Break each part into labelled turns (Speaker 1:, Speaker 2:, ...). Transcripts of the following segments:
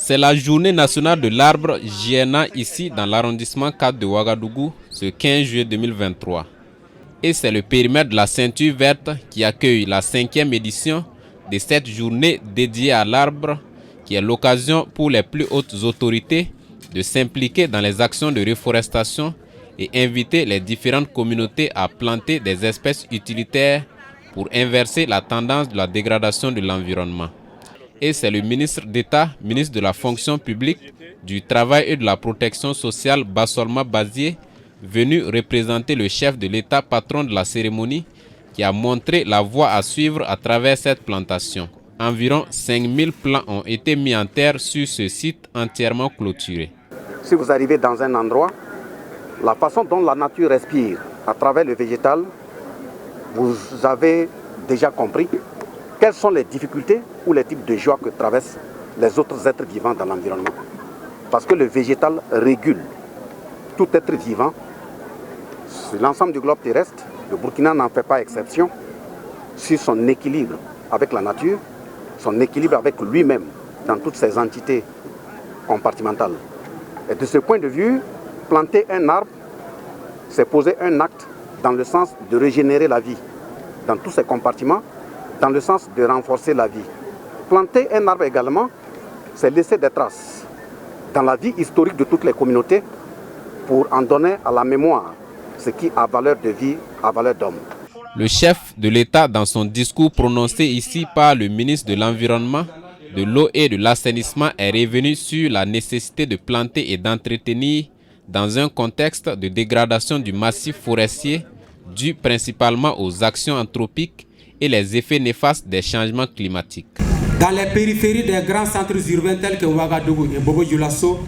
Speaker 1: C'est la journée nationale de l'arbre JNA ici dans l'arrondissement 4 de Ouagadougou ce 15 juillet 2023. Et c'est le périmètre de la ceinture verte qui accueille la 5e édition de cette journée dédiée à l'arbre qui est l'occasion pour les plus hautes autorités de s'impliquer dans les actions de reforestation et inviter les différentes communautés à planter des espèces utilitaires pour inverser la tendance de la dégradation de l'environnement. Et c'est le ministre d'État, ministre de la Fonction publique, du Travail et de la Protection sociale, Bassolma Bazié, venu représenter le chef de l'État, patron de la cérémonie, qui a montré la voie à suivre à travers cette plantation. Environ 5000 plants ont été mis en terre sur ce site entièrement clôturé.
Speaker 2: Si vous arrivez dans un endroit, la façon dont la nature respire à travers le végétal, vous avez déjà compris quelles sont les difficultés ou les types de joie que traversent les autres êtres vivants dans l'environnement. Parce que le végétal régule tout être vivant sur l'ensemble du globe terrestre. Le Burkina n'en fait pas exception sur son équilibre avec la nature, son équilibre avec lui-même dans toutes ses entités compartimentales. Et de ce point de vue, planter un arbre, c'est poser un acte dans le sens de régénérer la vie dans tous ses compartiments, dans le sens de renforcer la vie. Planter un arbre également, c'est laisser des traces dans la vie historique de toutes les communautés pour en donner à la mémoire ce qui a valeur de vie, a valeur d'homme.
Speaker 1: Le chef de l'État, dans son discours prononcé ici par le ministre de l'Environnement, de l'Eau et de l'Assainissement, est revenu sur la nécessité de planter et d'entretenir dans un contexte de dégradation du massif forestier dû principalement aux actions anthropiques et les effets néfastes des changements climatiques.
Speaker 3: Dans les périphéries des grands centres urbains tels que Ouagadougou et Bobo-Dioulasso,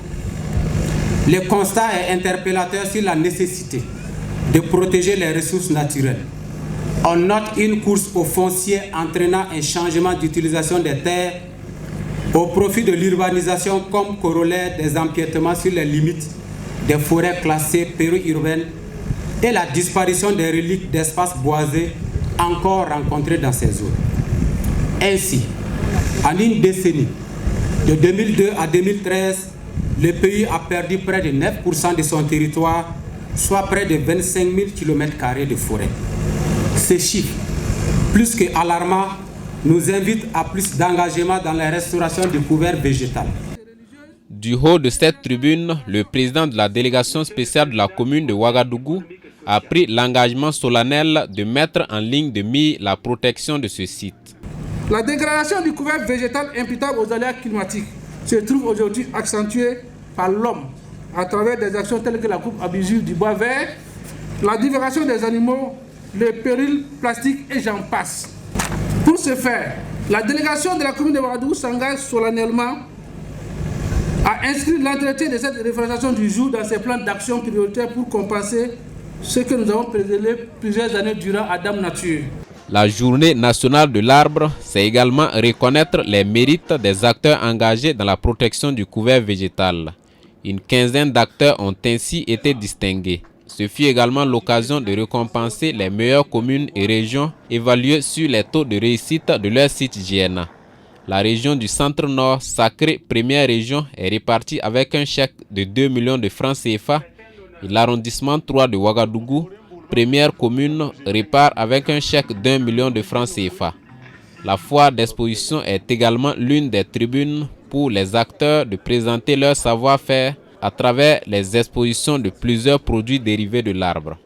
Speaker 3: le constat est interpellateur sur la nécessité de protéger les ressources naturelles. On note une course au foncier entraînant un changement d'utilisation des terres au profit de l'urbanisation comme corollaire des empiètements sur les limites des forêts classées périurbaines et la disparition des reliques d'espaces boisés encore rencontrés dans ces zones. Ainsi, en une décennie, de 2002 à 2013, le pays a perdu près de 9% de son territoire, soit près de 25 000 km² de forêt. Ces chiffres, plus que alarmants, nous invitent à plus d'engagement dans la restauration du couvert végétal.
Speaker 1: Du haut de cette tribune, le président de la délégation spéciale de la commune de Ouagadougou a pris l'engagement solennel de mettre en ligne de mire la protection de ce site.
Speaker 4: La dégradation du couvert végétal imputable aux aléas climatiques se trouve aujourd'hui accentuée par l'homme à travers des actions telles que la coupe abusive du bois vert, la divagation des animaux, les périls plastiques et j'en passe. Pour ce faire, la délégation de la commune de Ouagadougou s'engage solennellement à inscrire l'entretien de cette reforestation du jour dans ses plans d'action prioritaires pour compenser ce que nous avons préservé plusieurs années durant à Dame Nature.
Speaker 1: La journée nationale de l'arbre, c'est également reconnaître les mérites des acteurs engagés dans la protection du couvert végétal. Une quinzaine d'acteurs ont ainsi été distingués. Ce fut également l'occasion de récompenser les meilleures communes et régions évaluées sur les taux de réussite de leur site JNA. La région du Centre-Nord, sacrée première région, est répartie avec un chèque de 2 millions de francs CFA et l'arrondissement 3 de Ouagadougou, première commune, repart avec un chèque d'1 million de francs CFA. La foire d'exposition est également l'une des tribunes pour les acteurs de présenter leur savoir-faire à travers les expositions de plusieurs produits dérivés de l'arbre.